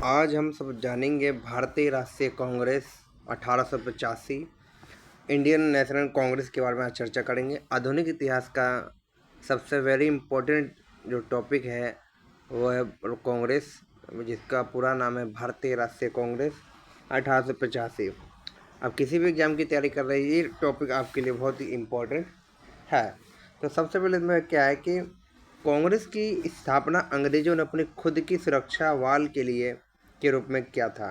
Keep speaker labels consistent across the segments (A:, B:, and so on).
A: आज हम सब जानेंगे भारतीय राष्ट्रीय कांग्रेस 1885 इंडियन नेशनल कांग्रेस के बारे में आज चर्चा करेंगे। आधुनिक इतिहास का सबसे वेरी इम्पोर्टेंट जो टॉपिक है वो है कांग्रेस, जिसका पूरा नाम है भारतीय राष्ट्रीय कांग्रेस 1885। अब किसी भी एग्जाम की तैयारी कर रहे हैं, ये टॉपिक आपके लिए बहुत ही इम्पोर्टेंट है। तो सबसे पहले इसमें क्या है कि कांग्रेस की स्थापना अंग्रेजों ने अपनी खुद की सुरक्षा वाल के लिए के रूप में किया था,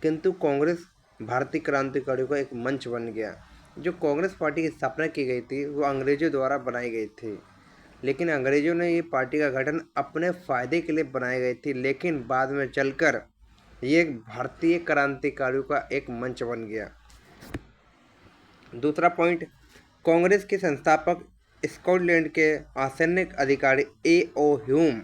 A: किंतु कांग्रेस भारतीय क्रांतिकारियों का एक मंच बन गया। जो कांग्रेस पार्टी की स्थापना की गई थी वो अंग्रेजों द्वारा बनाई गई थी, लेकिन अंग्रेजों ने ये पार्टी का गठन अपने फायदे के लिए बनाई गई थी, लेकिन बाद में चलकर ये भारतीय क्रांतिकारियों का एक मंच बन गया। दूसरा पॉइंट, कांग्रेस के संस्थापक स्कॉटलैंड के आसनिक अधिकारी A.O. ह्यूम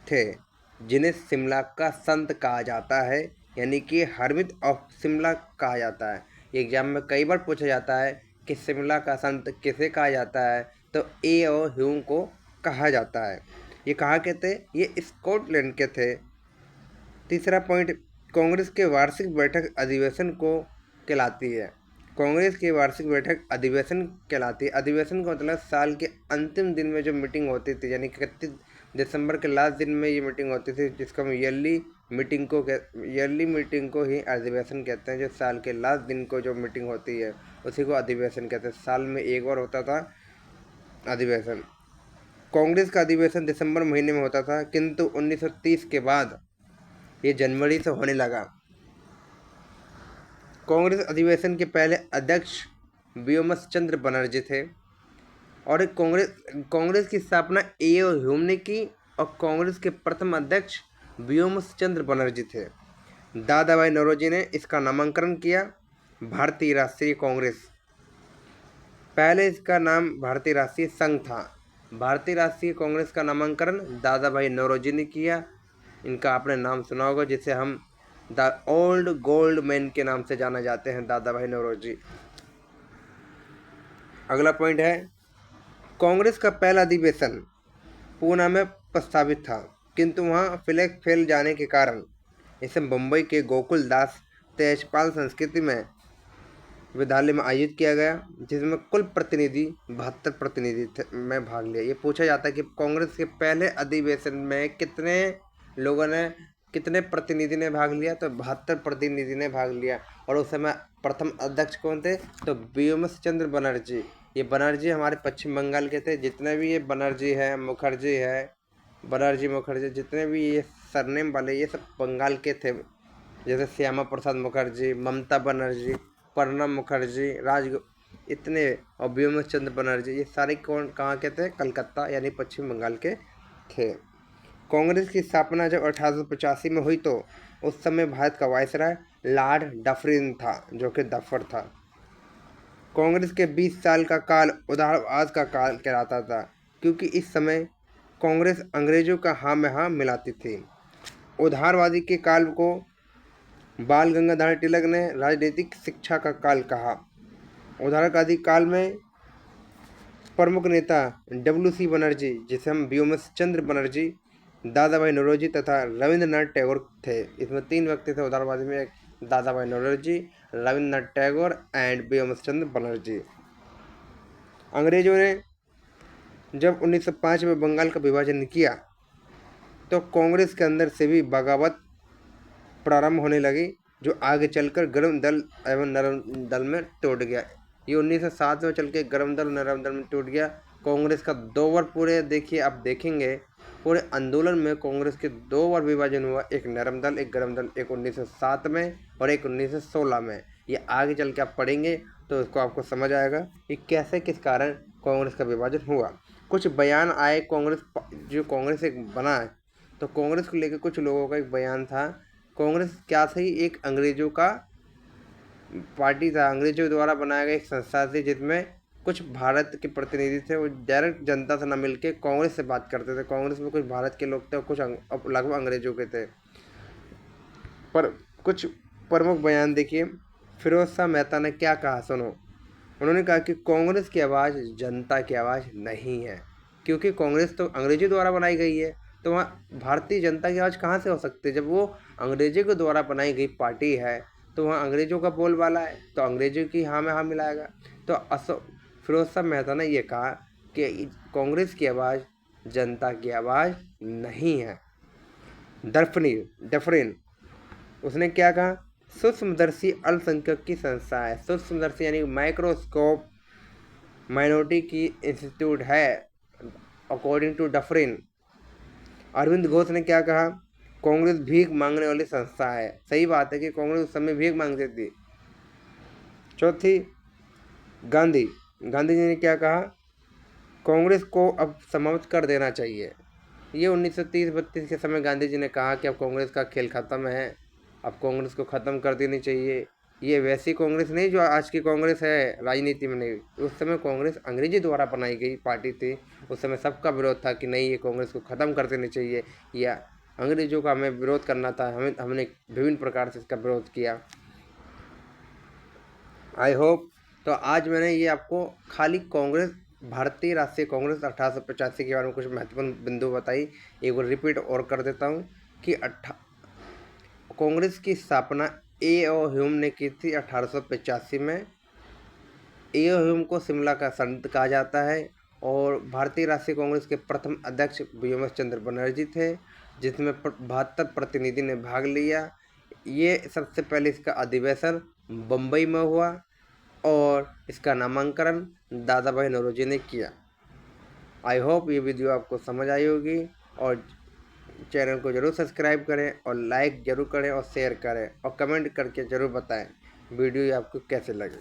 A: थे, जिन्हें शिमला का संत कहा जाता है, यानी कि हर्मिट ऑफ शिमला कहा जाता है। एग्जाम में कई बार पूछा जाता है कि शिमला का संत किसे कहा जाता है, तो A.O. ह्यूम को कहा जाता है। ये कहाँ के थे? ये स्कॉटलैंड के थे। तीसरा पॉइंट, कांग्रेस के वार्षिक बैठक अधिवेशन को कहलाती है। कांग्रेस की वार्षिक बैठक अधिवेशन कहलाती है। अधिवेशन का मतलब साल के अंतिम दिन में जो मीटिंग होती थी, यानी 31 दिसंबर के लास्ट दिन में ये मीटिंग होती थी, जिसको हम ईयरली मीटिंग को ही अधिवेशन कहते हैं। जो साल के लास्ट दिन को जो मीटिंग होती है उसी को अधिवेशन कहते हैं। साल में एक बार होता था अधिवेशन। कांग्रेस का अधिवेशन दिसंबर महीने में होता था, किंतु 1930 के बाद ये जनवरी से होने लगा। कांग्रेस अधिवेशन के पहले अध्यक्ष व्योमस चंद्र बनर्जी थे और कांग्रेस की स्थापना A.O. ह्यूम ने की और कांग्रेस के प्रथम अध्यक्ष व्योमस चंद्र बनर्जी थे। दादा भाई नौरोजी ने इसका नामकरण किया भारतीय राष्ट्रीय कांग्रेस। पहले इसका नाम भारतीय राष्ट्रीय संघ था। भारतीय राष्ट्रीय कांग्रेस का नामकरण दादा भाई नौरोजी ने किया। इनका आपने नाम सुना होगा, जिसे हम द ओल्ड गोल्ड मैन के नाम से जाना जाते हैं, दादा भाई नौरोजी। अगला पॉइंट है, कांग्रेस का पहला अधिवेशन पूना में प्रस्तावित था, किंतु वहां फ्लैग फैल जाने के कारण इसे मुंबई के गोकुल दास तेजपाल संस्कृति में विद्यालय में आयोजित किया गया, जिसमें कुल प्रतिनिधि 72 प्रतिनिधि में भाग लिया। ये पूछा जाता है कि कांग्रेस के पहले अधिवेशन में कितने प्रतिनिधि ने भाग लिया, तो 72 प्रतिनिधि ने भाग लिया। और उस समय प्रथम अध्यक्ष कौन थे? तो व्योमस चंद्र बनर्जी। ये बनर्जी हमारे पश्चिम बंगाल के थे। जितने भी ये बनर्जी है, मुखर्जी है, बनर्जी मुखर्जी, जितने भी ये सरनेम वाले ये सब बंगाल के थे। जैसे श्यामा प्रसाद मुखर्जी, ममता बनर्जी, प्रणब मुखर्जी, इतने, और व्योमस चंद्र बनर्जी, ये सारे कहाँ के थे? कलकत्ता यानी पश्चिम बंगाल के थे। कांग्रेस की स्थापना जब 1885 में हुई तो उस समय भारत का वायसराय लॉर्ड डफरिन था, जो कि डफर था। कांग्रेस के 20 साल का काल उदारवाद का काल कहलाता था, क्योंकि इस समय कांग्रेस अंग्रेजों का हाँ में हाँ मिलाती थी। उदारवादी के काल को बाल गंगाधर तिलक ने राजनीतिक शिक्षा का काल कहा। उदारवादी काल में प्रमुख नेता W.C. बनर्जी, जिसे हम व्योमस चंद्र बनर्जी, दादा भाई नौरोजी तथा रविंद्रनाथ टैगोर थे। इसमें 3 व्यक्ति थे उदारवादी में, दादा भाई नौरोजी, रविंद्रनाथ टैगोर एंड व्योमस चंद्र बनर्जी। अंग्रेजों ने जब 1905 में बंगाल का विभाजन किया तो कांग्रेस के अंदर से भी बगावत प्रारंभ होने लगी, जो आगे चलकर गर्म दल एवं नरम दल में टूट गया। ये 1907 में चल के गर्म दल नरम दल में टूट गया। कांग्रेस का 2 बार पूरे देखिए, आप देखेंगे पूरे आंदोलन में कांग्रेस के 2 बार विभाजन हुआ, एक नरम दल एक गर्म दल, एक 1907 में और एक 1916 में। ये आगे चल के आप पढ़ेंगे तो इसको आपको समझ आएगा कि कैसे किस कारण कांग्रेस का विभाजन हुआ। कुछ बयान आए कांग्रेस एक बना है, तो कांग्रेस को लेकर कुछ लोगों का एक बयान था। कांग्रेस क्या थी? एक अंग्रेजों का पार्टी था, अंग्रेजों द्वारा बनाया गया एक संस्था थी, जिसमें कुछ भारत के प्रतिनिधि थे। वो डायरेक्ट जनता से न मिलके कांग्रेस से बात करते थे। कांग्रेस में कुछ भारत के लोग थे और कुछ लगभग अंग्रेजों के थे। पर कुछ प्रमुख बयान देखिए। फिरोज शाह मेहता ने क्या कहा, सुनो। उन्होंने कहा कि कांग्रेस की आवाज़ जनता की आवाज़ नहीं है, क्योंकि कांग्रेस तो अंग्रेजों द्वारा बनाई गई है, तो वहाँ भारतीय जनता की आवाज़ कहाँ से हो सकती है? जब वो अंग्रेजों के द्वारा बनाई गई पार्टी है, तो वहाँ अंग्रेजों का बोलबाला है, तो अंग्रेजों की हाँ में हाँ मिलाएगा। तो फिरोज शाह मेहता ने ये कहा कि कांग्रेस की आवाज़ जनता की आवाज़ नहीं है। डफरिन उसने क्या कहा? सूक्ष्मदर्शी अल्पसंख्यक की संस्था है। सूक्ष्मदर्शी यानी माइक्रोस्कोप माइनॉरिटी की इंस्टीट्यूट है, according to Dufferin. Arvind Ghosh ने क्या कहा? कांग्रेस भीख मांगने वाली संस्था है। सही बात है कि कांग्रेस उस समय भीख मांगती थी। चौथी, गांधी जी ने क्या कहा? कांग्रेस को अब समाप्त कर देना चाहिए। ये 1930-32 के समय गांधी जी ने कहा कि अब कांग्रेस का खेल खत्म है, अब कांग्रेस को ख़त्म कर देनी चाहिए। ये वैसी कांग्रेस नहीं जो आज की कांग्रेस है, राजनीति में नहीं। उस समय कांग्रेस अंग्रेजी द्वारा बनाई गई पार्टी थी। उस समय सबका विरोध था कि नहीं, ये कांग्रेस को ख़त्म कर देनी चाहिए, या अंग्रेजों का हमें विरोध करना था। हमने विभिन्न प्रकार से इसका विरोध किया। आई होप तो आज मैंने ये आपको खाली कांग्रेस, भारतीय राष्ट्रीय कांग्रेस 1885 के बारे में कुछ महत्वपूर्ण बिंदु बताई। एक बार रिपीट और कर देता हूँ कि कांग्रेस की स्थापना ए.ओ. ह्यूम ने की थी 1885 में। ए.ओ. ह्यूम को शिमला का संत कहा जाता है और भारतीय राष्ट्रीय कांग्रेस के प्रथम अध्यक्ष बीएमएस चंद्र बनर्जी थे, जिसमें 72 प्रतिनिधि ने भाग लिया। ये सबसे पहले इसका अधिवेशन बम्बई में हुआ और इसका नामांकन दादा भाई नौरोजी ने किया। आई होप ये वीडियो आपको समझ आई होगी, और चैनल को ज़रूर सब्सक्राइब करें और लाइक ज़रूर करें और शेयर करें और कमेंट करके ज़रूर बताएं वीडियो आपको कैसे लगे।